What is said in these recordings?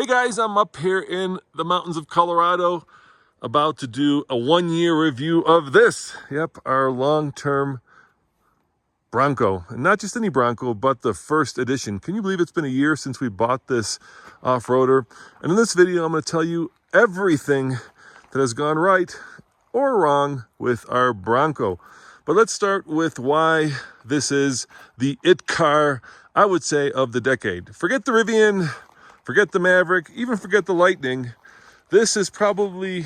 Hey guys, I'm up here in the mountains of Colorado about to do a 1-year review of this. Yep, our long-term Bronco. And not just any Bronco, but the First Edition. Can you believe it's been a year since we bought this off-roader? And in this video, I'm going to tell you everything that has gone right or wrong with our Bronco. But let's start with why this is the it car, I would say, of the decade. Forget the Rivian, forget the Maverick, even forget the Lightning. This is probably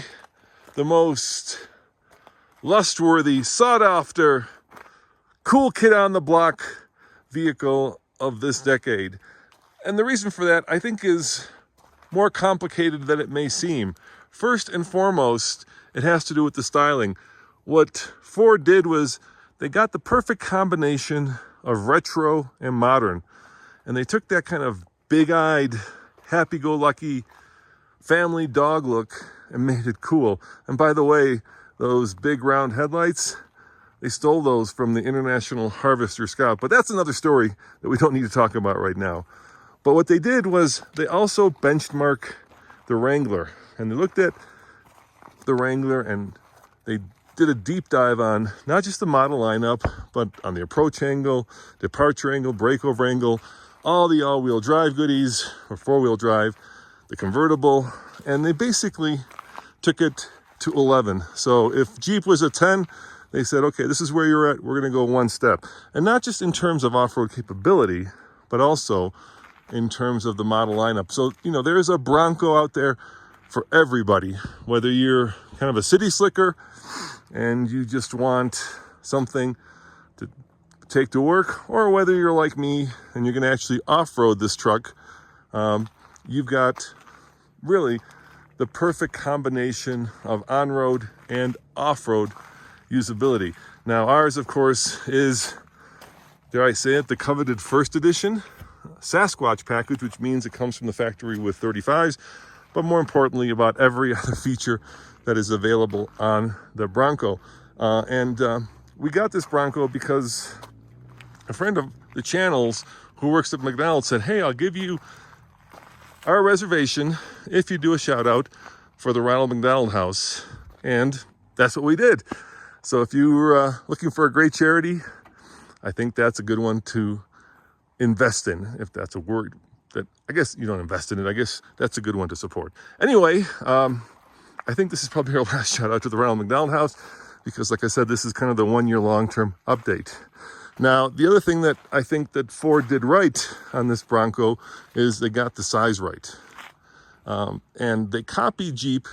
the most lust-worthy, sought-after, cool kid on the block vehicle of this decade. And the reason for that, I think, is more complicated than it may seem. First and foremost, it has to do with the styling. What Ford did was they got the perfect combination of retro and modern. And they took that kind of big-eyed, happy-go-lucky family dog look and made it cool. And by the way, those big round headlights, they stole those from the International Harvester Scout. But that's another story that we don't need to talk about right now. But what they did was they also benchmarked the Wrangler. And they looked at the Wrangler and they did a deep dive on not just the model lineup, but on the approach angle, departure angle, breakover angle, all the all-wheel drive goodies, or four-wheel drive, the convertible, and they basically took it to 11. So if Jeep was a 10, they said, okay, this is where you're at, we're gonna go one step. And not just in terms of off-road capability, but also in terms of the model lineup. So, you know, there's a Bronco out there for everybody, whether you're kind of a city slicker and you just want something to take to work, or whether you're like me and you're gonna actually off-road this truck. You've got really the perfect combination of on-road and off-road usability. Now ours, of course, is, dare I say it, the coveted First Edition Sasquatch package, which means it comes from the factory with 35s, but more importantly, about every other feature that is available on the Bronco. We got this Bronco because a friend of the channel's who works at McDonald's said, hey, I'll give you our reservation if you do a shout out for the Ronald McDonald House. And that's what we did. So if you're looking for a great charity, I think that's a good one to invest in, if that's a word that, I guess you don't invest in it. I guess that's a good one to support. Anyway, I think this is probably our last shout out to the Ronald McDonald House, because like I said, this is kind of the 1-year long-term update. Now, the other thing that I think that Ford did right on this Bronco is they got the size right. And they copied Jeep,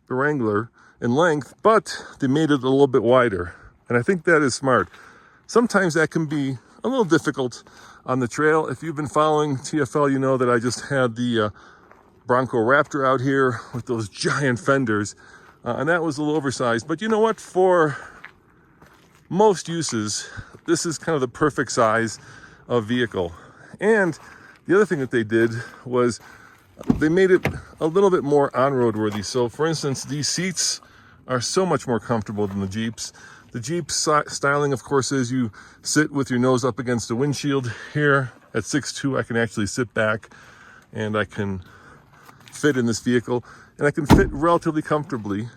the Wrangler, in length, but they made it a little bit wider. And I think that is smart. Sometimes that can be a little difficult on the trail. If you've been following TFL, you know that I just had the Bronco Raptor out here with those giant fenders. And that was a little oversized. But you know what? For most uses, this is kind of the perfect size of vehicle. And the other thing that they did was they made it a little bit more on-road worthy. So for instance, these seats are so much more comfortable than the Jeeps. The Jeep styling, of course, is you sit with your nose up against the windshield. Here at 6'2", I can actually sit back and I can fit in this vehicle, and I can fit relatively comfortably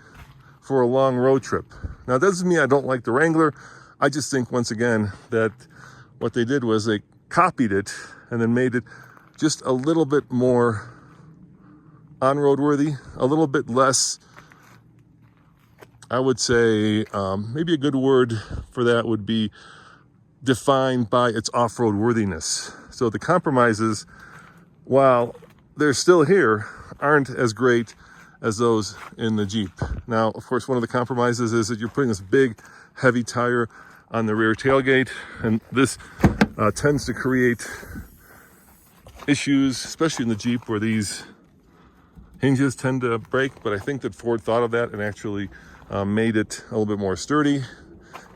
for a long road trip. Now, that doesn't mean I don't like the Wrangler. I just think, once again, that what they did was they copied it and then made it just a little bit more on-road worthy, a little bit less, I would say, maybe a good word for that would be defined by its off-road worthiness. So the compromises, while they're still here, aren't as great as those in the Jeep. Now, of course, one of the compromises is that you're putting this big, heavy tire on the rear tailgate, and this tends to create issues, especially in the Jeep, where these hinges tend to break. But I think that Ford thought of that and actually made it a little bit more sturdy.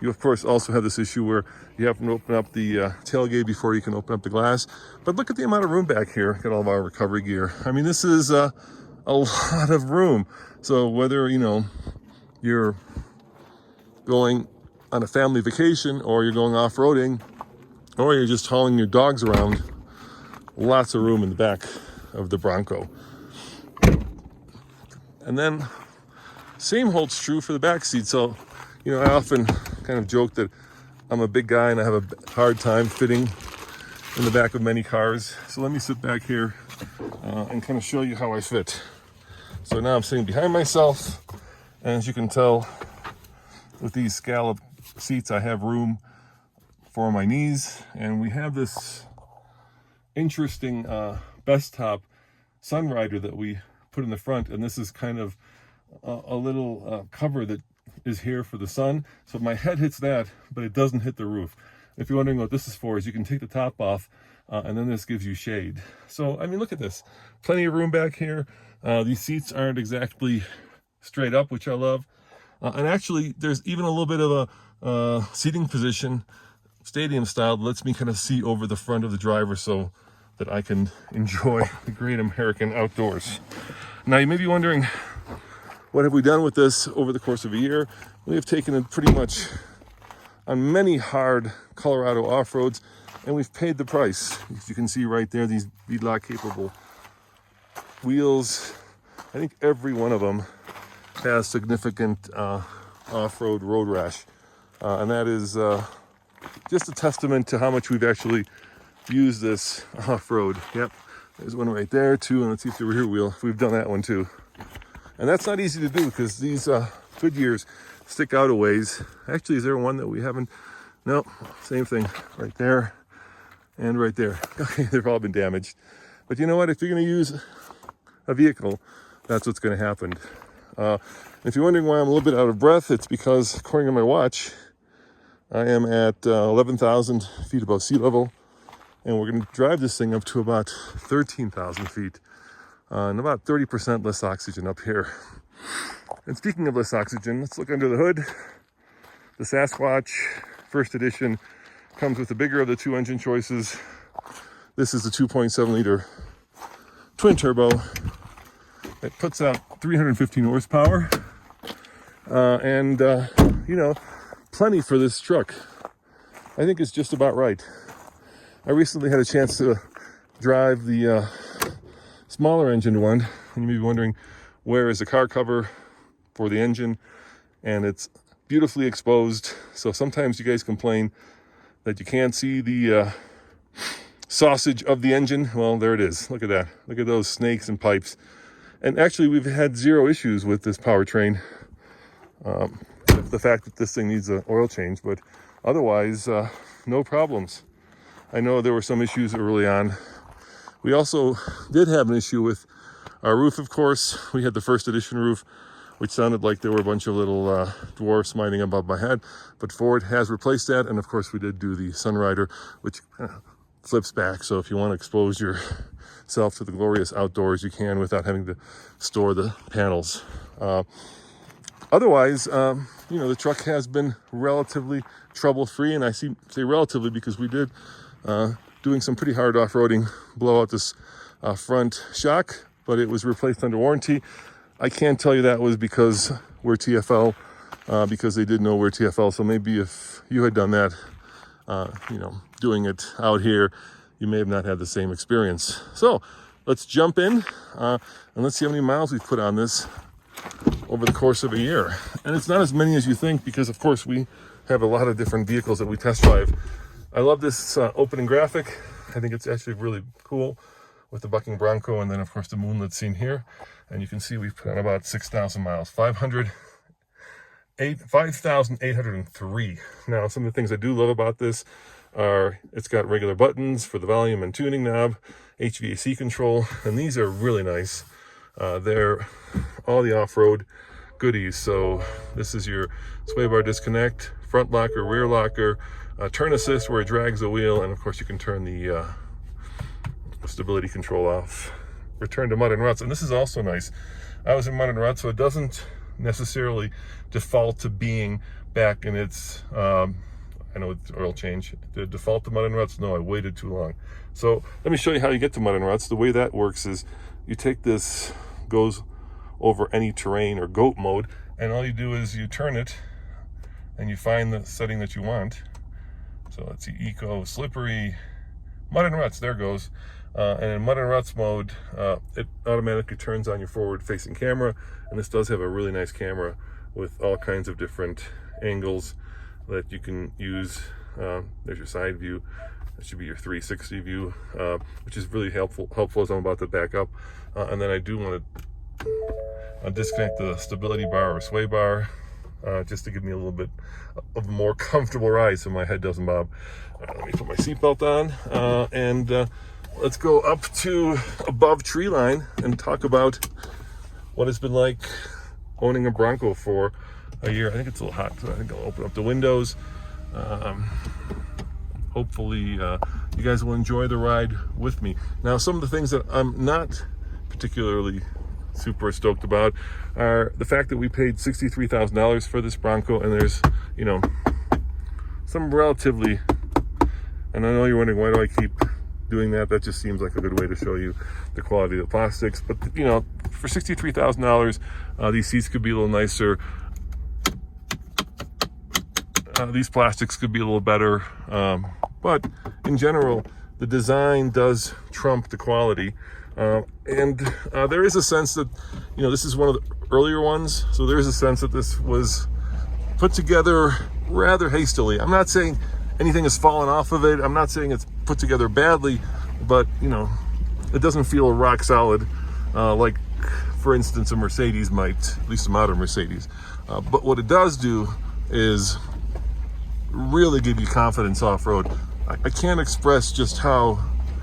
You, of course, also have this issue where you have to open up the tailgate before you can open up the glass. But look at the amount of room back here. Got all of our recovery gear. I mean, this is a lot of room. So whether, you know, you're going on a family vacation, or you're going off-roading, or you're just hauling your dogs around, lots of room in the back of the Bronco. And then same holds true for the back seat. So, you know, I often kind of joke that I'm a big guy and I have a hard time fitting in the back of many cars. So let me sit back here and kind of show you how I fit. So now I'm sitting behind myself, and as you can tell, with these scallop seats, I have room for my knees, and we have this interesting best top Sunrider that we put in the front, and this is kind of a little cover that is here for the sun. So my head hits that, but it doesn't hit the roof. If you're wondering what this is for, is you can take the top off, and then this gives you shade. So, I mean, look at this. Plenty of room back here. These seats aren't exactly straight up, which I love. And actually, there's even a little bit of a seating position, stadium style, that lets me kind of see over the front of the driver so that I can enjoy the great American outdoors. Now, you may be wondering, what have we done with this over the course of a year? We have taken it pretty much on many hard Colorado off-roads, and we've paid the price. As you can see right there, these beadlock capable wheels, I think every one of them has significant off-road road rash. And that is just a testament to how much we've actually used this off-road. Yep, there's one right there too, and let's see if the rear wheel, we've done that one too. And that's not easy to do because these Goodyears stick out a ways. Actually, is there one that we haven't? No, same thing right there and right there. Okay, they've all been damaged. But you know what? If you're going to use a vehicle, that's what's going to happen. If you're wondering why I'm a little bit out of breath, it's because, according to my watch, I am at 11,000 feet above sea level, and we're going to drive this thing up to about 13,000 feet, and about 30% less oxygen up here. And speaking of less oxygen, let's look under the hood. The Sasquatch First Edition comes with the bigger of the two engine choices. This is the 2.7 liter twin turbo. It puts out 315 horsepower, and you know, plenty for this truck. I think it's just about right. I recently had a chance to drive the smaller engine one, and you may be wondering, where is the car cover for the engine? And it's beautifully exposed. So sometimes you guys complain that you can't see the sausage of the engine. Well, there it is. Look at that. Look at those snakes and pipes. And actually, we've had zero issues with this powertrain. The fact that this thing needs an oil change, but otherwise, no problems. I know there were some issues early on. We also did have an issue with our roof, of course. We had the First Edition roof, which sounded like there were a bunch of little dwarfs mining above my head. But Ford has replaced that, and of course, we did do the Sunrider, which flips back. So if you want to expose yourself to the glorious outdoors, you can without having to store the panels. Otherwise, you know, the truck has been relatively trouble-free, and I say relatively because we did, doing some pretty hard off-roading, blow out this front shock, but it was replaced under warranty. I can't tell you that was because we're TFL, because they did know we're TFL. So maybe if you had done that, you know, doing it out here, you may have not had the same experience. So let's jump in and let's see how many miles we've put on this over the course of a year. And it's not as many as you think, because of course we have a lot of different vehicles that we test drive. I love this opening graphic. I think it's actually really cool with the bucking Bronco, and then of course the moonlit scene here. And you can see we've put on about 6,000 miles, 5,803. Now, some of the things I do love about this are it's got regular buttons for the volume and tuning knob, HVAC control, and these are really nice. They're all the off-road goodies. So this is your sway bar disconnect, front locker, rear locker, turn assist where it drags the wheel, and of course you can turn the stability control off. Return to mud and ruts, and this is also nice. I was in mud and ruts, so it doesn't necessarily default to being back in its I know it's oil change. Did it default to mud and ruts? No, I waited too long. So let me show you how you get to mud and ruts. The way that works is you take this, goes over any terrain or goat mode, and all you do is you turn it and you find the setting that you want. So let's see, eco, slippery, mud and ruts, there goes. And in mud and ruts mode, it automatically turns on your forward-facing camera, and this does have a really nice camera with all kinds of different angles that you can use. There's your side view. That should be your 360 view, which is really helpful as I'm about to back up. And then I do want to disconnect the stability bar or sway bar, just to give me a little bit of a more comfortable ride so my head doesn't bob. Let me put my seatbelt on, and let's go up to above tree line and talk about what it's been like owning a Bronco for a year. I think it's a little hot, so I think I'll open up the windows. Hopefully you guys will enjoy the ride with me. Now, some of the things that I'm not particularly super stoked about are the fact that we paid $63,000 for this Bronco, and there's, you know, some relatively, and I know you're wondering, why do I keep doing that? That just seems like a good way to show you the quality of the plastics. But, you know, for $63,000, these seats could be a little nicer. These plastics could be a little better. But in general, the design does trump the quality. And there is a sense that, you know, this is one of the earlier ones. So there is a sense that this was put together rather hastily. I'm not saying anything has fallen off of it. I'm not saying it's put together badly, but, you know, it doesn't feel rock solid, like, for instance, a Mercedes might, at least a modern Mercedes. But what it does do is really give you confidence off-road. I can't express just how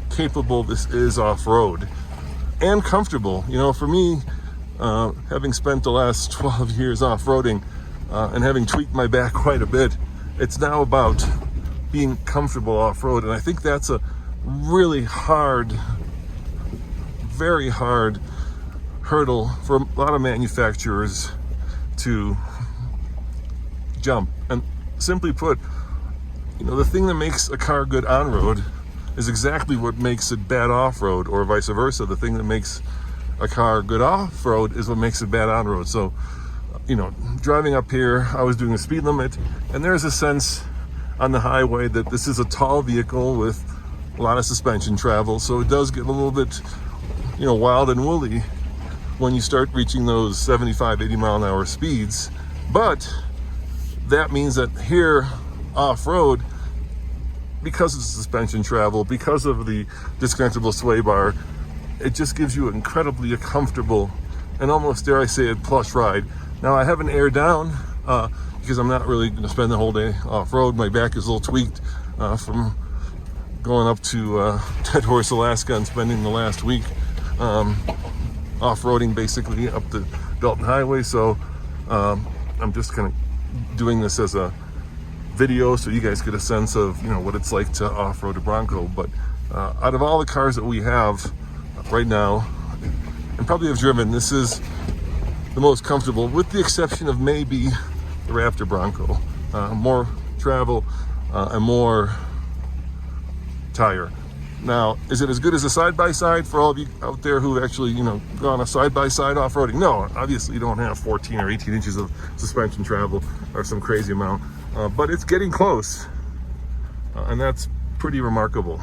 capable this is off-road and comfortable. You know, for me, having spent the last 12 years off-roading and having tweaked my back quite a bit, it's now about being comfortable off-road. And I think that's a really hard, very hard hurdle for a lot of manufacturers to jump. And simply put, you know, the thing that makes a car good on-road is exactly what makes it bad off-road, or vice versa. The thing that makes a car good off-road is what makes it bad on-road. So, you know, driving up here, I was doing the speed limit, and there's a sense on the highway that this is a tall vehicle with a lot of suspension travel. So it does get a little bit, you know, wild and woolly when you start reaching those 75, 80 mile an hour speeds. But that means that here off-road, because of the suspension travel, because of the disconnectable sway bar, it just gives you incredibly a comfortable and almost, dare I say it, plush ride. Now, I have an air down because I'm not really going to spend the whole day off-road. My back is a little tweaked from going up to Dead Horse, Alaska, and spending the last week off-roading basically up the Dalton Highway. So I'm just kind of doing this as a video so you guys get a sense of, you know, what it's like to off-road a Bronco. But out of all the cars that we have right now, and probably have driven, this is the most comfortable, with the exception of maybe the Raptor Bronco. More travel and more tire. Now, is it as good as a side-by-side for all of you out there who actually, you know, gone a side-by-side off-roading? No, obviously you don't have 14 or 18 inches of suspension travel or some crazy amount, but it's getting close, and that's pretty remarkable.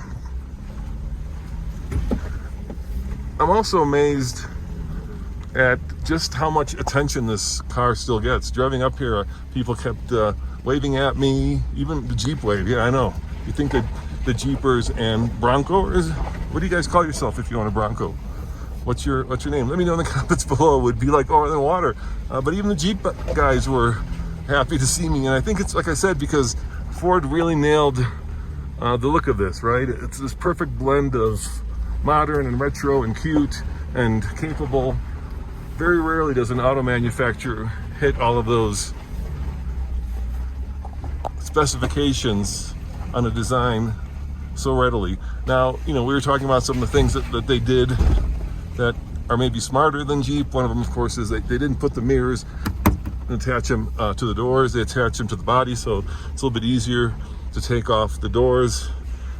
I'm also amazed at just how much attention this car still gets. Driving up here, people kept waving at me, even the Jeep wave. Yeah, I know. You think that the Jeepers and Bronco is, what do you guys call yourself if you own a Bronco? What's your name? Let me know in the comments below. It would be like oil and water. But even the Jeep guys were happy to see me, and I think it's, like I said, because Ford really nailed the look of this, right? It's this perfect blend of modern and retro and cute and capable. Very rarely does an auto manufacturer hit all of those specifications on a design so readily. Now, you know, we were talking about some of the things that they did that are maybe smarter than Jeep. One of them, of course, is they didn't put the mirrors and attach them to the doors. They attach them to the body, so it's a little bit easier to take off the doors.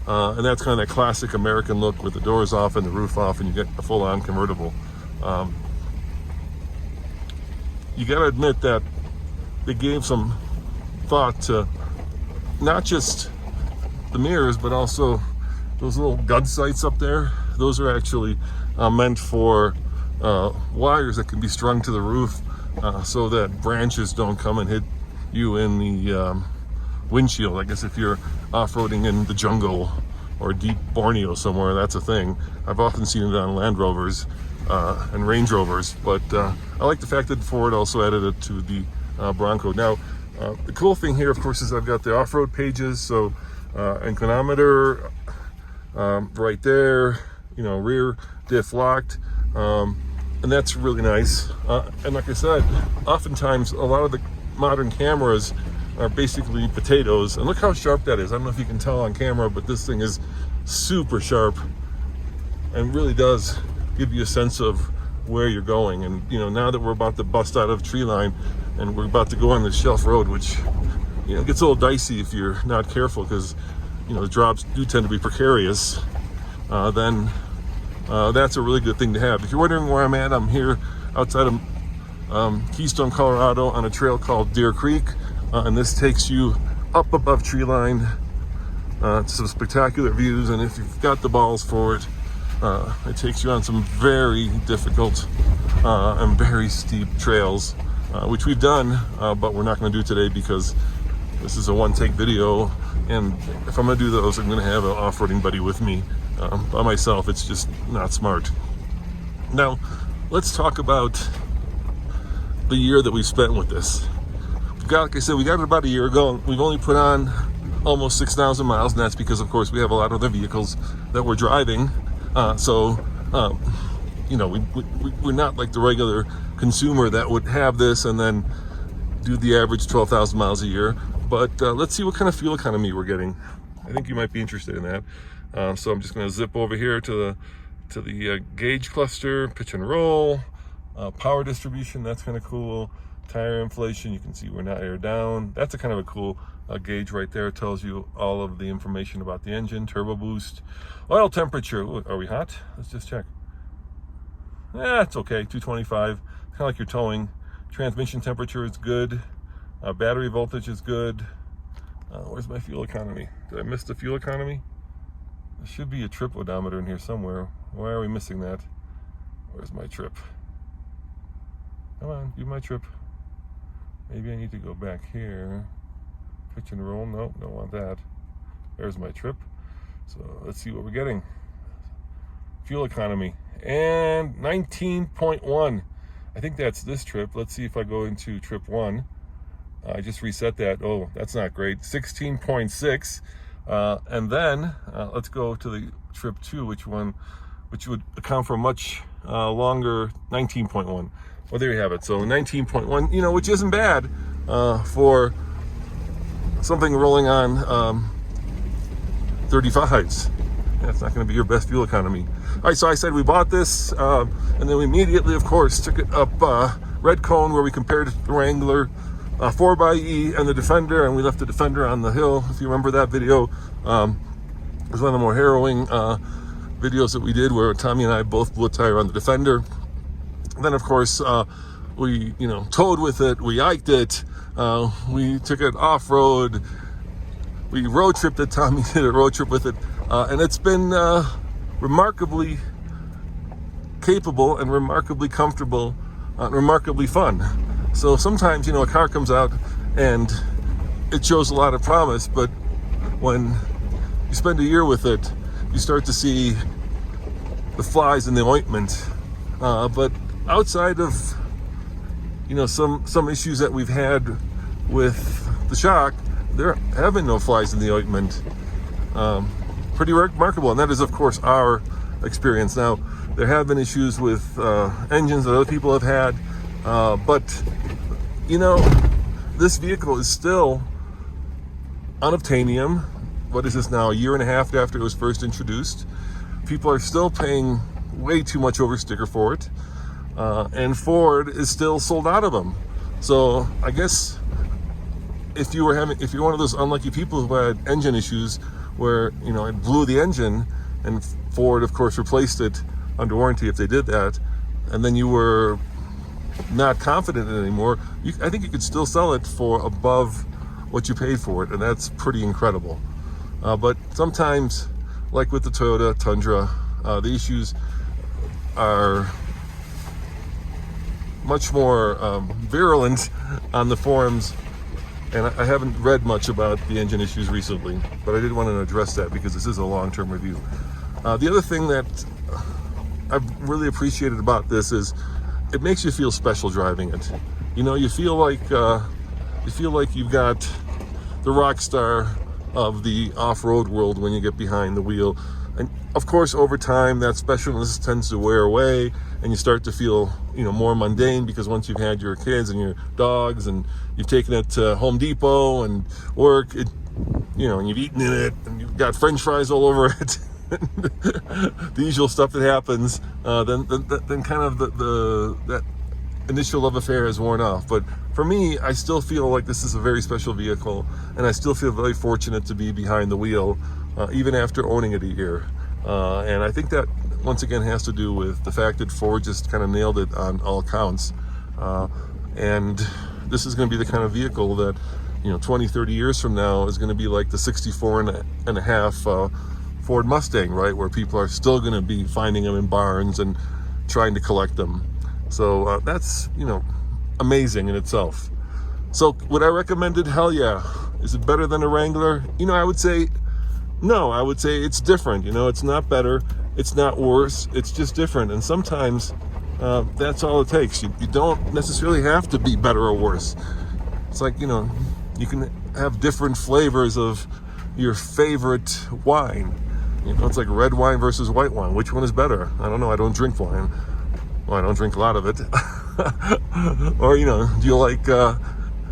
And that's kind of that classic American look with the doors off and the roof off, and you get a full-on convertible. You gotta admit that they gave some thought to not just the mirrors, but also those little gun sights up there. those are actually meant for wires that can be strung to the roof so that branches don't come and hit you in the windshield. I guess if you're off-roading in the jungle or deep Borneo somewhere, that's a thing. I've often seen it on Land Rovers and Range Rovers, but I like the fact that Ford also added it to the Bronco. Now, the cool thing here, of course, is I've got the off-road pages, so inclinometer right there, rear diff locked, and that's really nice. And like I said, oftentimes a lot of the modern cameras are basically potatoes, and look how sharp that is. I don't know if you can tell on camera, but this thing is super sharp and really does give you a sense of where you're going. And now that we're about to bust out of tree line and we're about to go on the shelf road, which gets a little dicey if you're not careful, because the drops do tend to be precarious, then that's a really good thing to have. If you're wondering where I'm at, I'm here outside of Keystone, Colorado, on a trail called Deer Creek, and this takes you up above tree line to some spectacular views. And if you've got the balls for it, it takes you on some very difficult and very steep trails, which we've done, but we're not going to do today because this is a one-take video, and if I'm going to do those, I'm going to have an off-roading buddy with me. By myself, it's just not smart. Now, let's talk about the year that we spent with this. Like I said, we got it about a year ago. We've only put on almost 6,000 miles, and that's because, of course, we have a lot of other vehicles that we're driving. We're not like the regular consumer that would have this and then do the average 12,000 miles a year. But let's see what kind of fuel economy we're getting. I think you might be interested in that. So I'm just going to zip over here to the gauge cluster, pitch and roll, power distribution. That's kind of cool. Tire inflation, you can see we're not air down. That's a kind of a cool gauge right there. It tells you all of the information about the engine, turbo boost, oil temperature. Ooh, are we hot? Let's just check. Yeah, it's okay, 225, kind of like you're towing. Transmission temperature is good. Battery voltage is good. Where's my fuel economy? Did I miss the fuel economy? There should be a trip odometer in here somewhere. Why are we missing that? Where's my trip? Come on, give my trip. Maybe I need to go back here. Pitch and roll. Nope, don't want that. There's my trip. So let's see what we're getting. Fuel economy. And 19.1. I think that's this trip. Let's see if I go into trip 1. I just reset that. Oh, that's not great. 16.6. And then let's go to the trip 2, which would account for a much longer 19.1. Well, there you have it. So 19.1, which isn't bad for something rolling on 35s. That's not going to be your best fuel economy. All right, so I said we bought this, and then we immediately, of course, took it up Red Cone, where we compared the Wrangler 4xe and the Defender, and we left the Defender on the hill. If you remember that video, it was one of the more harrowing videos that we did, where Tommy and I both blew a tire on the Defender. Then, of course, we towed with it, we hiked it, we took it off-road, we road tripped it. Tommy did a road trip with it, and it's been remarkably capable and remarkably comfortable and remarkably fun. So sometimes, a car comes out and it shows a lot of promise, but when you spend a year with it, you start to see the flies in the ointment. But outside of some issues that we've had with the shock, there have been no flies in the ointment. Pretty remarkable, and that is, of course, our experience. Now, there have been issues with engines that other people have had, but this vehicle is still unobtainium. What is this now, a year and a half after it was first introduced? People are still paying way too much over sticker for it, and Ford is still sold out of them. So I guess if you're one of those unlucky people who had engine issues where it blew the engine, and Ford of course replaced it under warranty if they did that, and then you were not confident in it anymore, I think you could still sell it for above what you paid for it, and that's pretty incredible. But sometimes, like with the Toyota Tundra, The issues are much more virulent on the forums, and I haven't read much about the engine issues recently, but I did want to address that because this is a long-term review. The other thing that I've really appreciated about this is it makes you feel special driving it. You know, you feel like you've got the rock star of the off-road world when you get behind the wheel. And of course, over time, that specialness tends to wear away, and you start to feel, more mundane, because once you've had your kids and your dogs and you've taken it to Home Depot and work, and you've eaten in it and you've got French fries all over it, the usual stuff that happens, then kind of that initial love affair is worn off. But for me, I still feel like this is a very special vehicle, and I still feel very fortunate to be behind the wheel, even after owning it a year. And I think that, once again, has to do with the fact that Ford just kind of nailed it on all counts. And this is going to be the kind of vehicle that, 20, 30 years from now is going to be like the 64 and a half Ford Mustang, right? Where people are still going to be finding them in barns and trying to collect them. So that's, amazing in itself. So would I recommend it? Hell yeah. Is it better than a Wrangler? I would say no. I would say it's different. It's not better. It's not worse. It's just different. And sometimes that's all it takes. You don't necessarily have to be better or worse. It's like, you can have different flavors of your favorite wine. It's like red wine versus white wine. Which one is better? I don't know. I don't drink wine. Well, I don't drink a lot of it. Or, do you like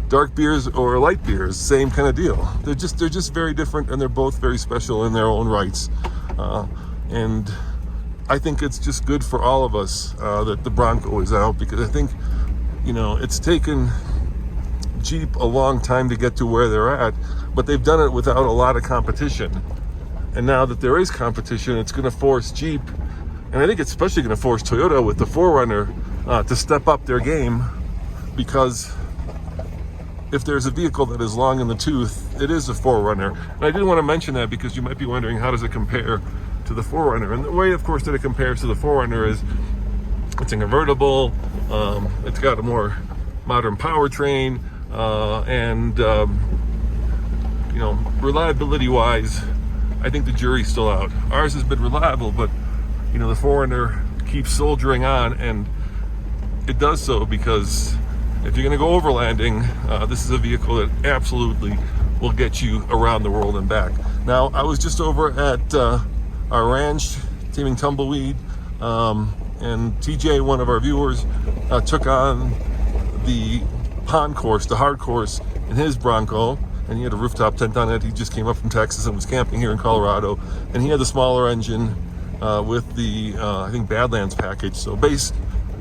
dark beers or light beers? Same kind of deal. They're just very different, and they're both very special in their own rights. And I think it's just good for all of us that the Bronco is out, because I think, it's taken Jeep a long time to get to where they're at, but they've done it without a lot of competition. And now that there is competition, it's going to force Jeep, and I think it's especially going to force Toyota with the 4Runner to step up their game, because if there's a vehicle that is long in the tooth, it is a 4Runner. And I did want to mention that because you might be wondering, how does it compare to the 4Runner? And the way, of course, that it compares to the 4Runner is it's a convertible, it's got a more modern powertrain, and reliability-wise, I think the jury's still out. Ours has been reliable, but the 4Runner keeps soldiering on, and it does so because if you're going to go overlanding, this is a vehicle that absolutely will get you around the world and back. Now, I was just over at our ranch, Teaming Tumbleweed, and TJ, one of our viewers, took on the pond course, the hard course, in his Bronco, and he had a rooftop tent on it. He just came up from Texas and was camping here in Colorado, and he had the smaller engine with the, I think, Badlands package. So base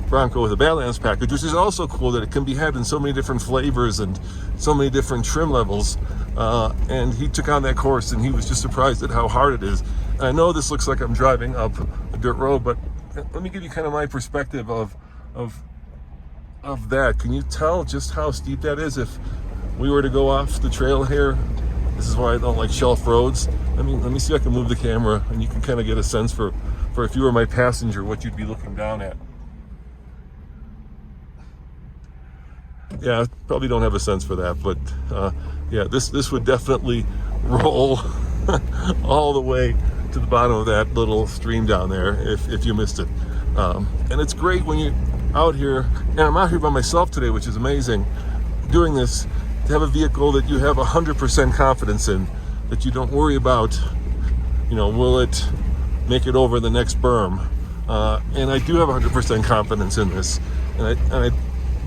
Bronco with a Badlands package, which is also cool that it can be had in so many different flavors and so many different trim levels. And he took on that course, and he was just surprised at how hard it is. And I know this looks like I'm driving up a dirt road, but let me give you kind of my perspective of that. Can you tell just how steep that is if we were to go off the trail here? This is why I don't like shelf roads. Let me see if I can move the camera, and you can kind of get a sense for if you were my passenger, what you'd be looking down at. Yeah, I probably don't have a sense for that, but yeah, this would definitely roll all the way to the bottom of that little stream down there if you missed it. And it's great when you're out here, and I'm out here by myself today, which is amazing, doing this, to have a vehicle that you have 100% confidence in, that you don't worry about, will it make it over the next berm? And I do have 100% confidence in this, and I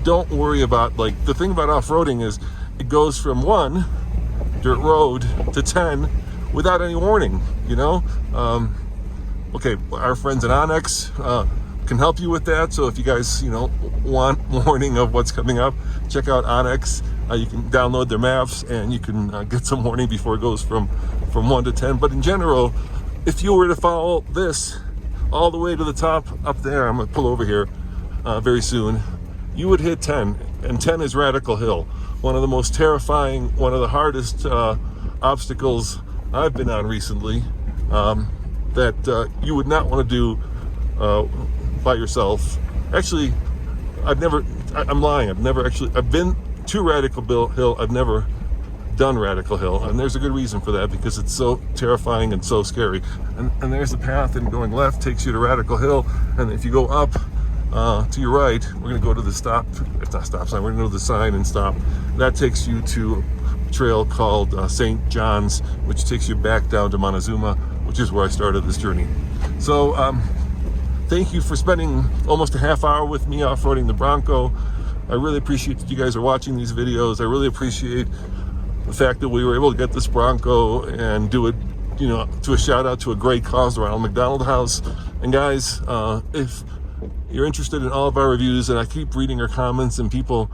don't worry about, like, the thing about off-roading is it goes from 1 dirt road to 10 without any warning, Okay, our friends at Onyx can help you with that. So if you guys, want warning of what's coming up, check out Onyx. You can download their maps, and you can get some warning before it goes from 1 to 10. But in general, if you were to follow this all the way to the top up there, I'm gonna pull over here very soon, you would hit 10, and 10 is Radical Hill, one of the most terrifying, one of the hardest obstacles I've been on recently. that you would not want to do by yourself. Actually, I'm lying. I've been to Radical Hill. I've never done Radical Hill, and there's a good reason for that, because it's so terrifying and so scary. And there's the path, and going left takes you to Radical Hill, and if you go up to your right, we're going to go to the stop. It's not stop sign. We're going to go to the sign and stop. That takes you to a trail called St. John's, which takes you back down to Montezuma, which is where I started this journey. So thank you for spending almost a half hour with me off-roading the Bronco. I really appreciate that you guys are watching these videos. I really appreciate the fact that we were able to get this Bronco and do it, you know, to a shout out to a great cause, Ronald McDonald House. And guys, if you're interested in all of our reviews, and I keep reading your comments, and people,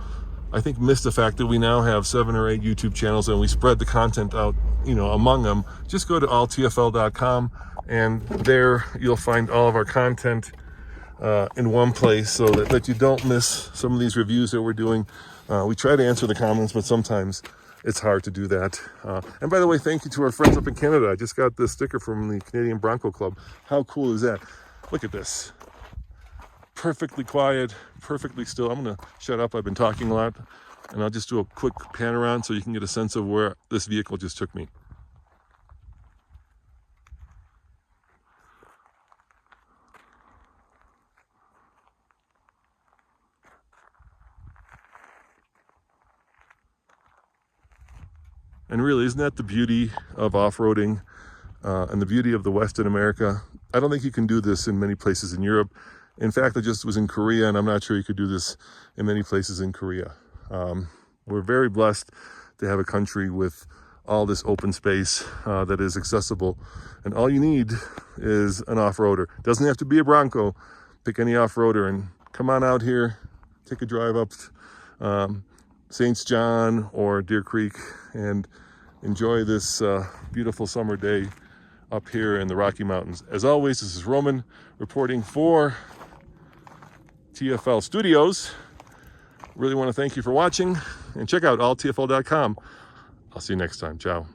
I think, miss the fact that we now have 7 or 8 YouTube channels, and we spread the content out, you know, among them. Just go to alltfl.com, and there you'll find all of our content in one place, so that you don't miss some of these reviews that we're doing. We try to answer the comments, but sometimes it's hard to do that. And by the way, thank you to our friends up in Canada. I just got this sticker from the Canadian Bronco Club. How cool is that? Look at this. Perfectly quiet, perfectly still. I'm going to shut up. I've been talking a lot, and I'll just do a quick pan around so you can get a sense of where this vehicle just took me. And really, isn't that the beauty of off-roading and the beauty of the West in America? I don't think you can do this in many places in Europe. In fact, I just was in Korea, and I'm not sure you could do this in many places in Korea. We're very blessed to have a country with all this open space that is accessible. And all you need is an off-roader. Doesn't have to be a Bronco. Pick any off-roader and come on out here, take a drive up St. John or Deer Creek, and enjoy this beautiful summer day up here in the Rocky Mountains. As always, this is Roman reporting for TFL Studios. Really want to thank you for watching, and check out alltfl.com. I'll see you next time. Ciao.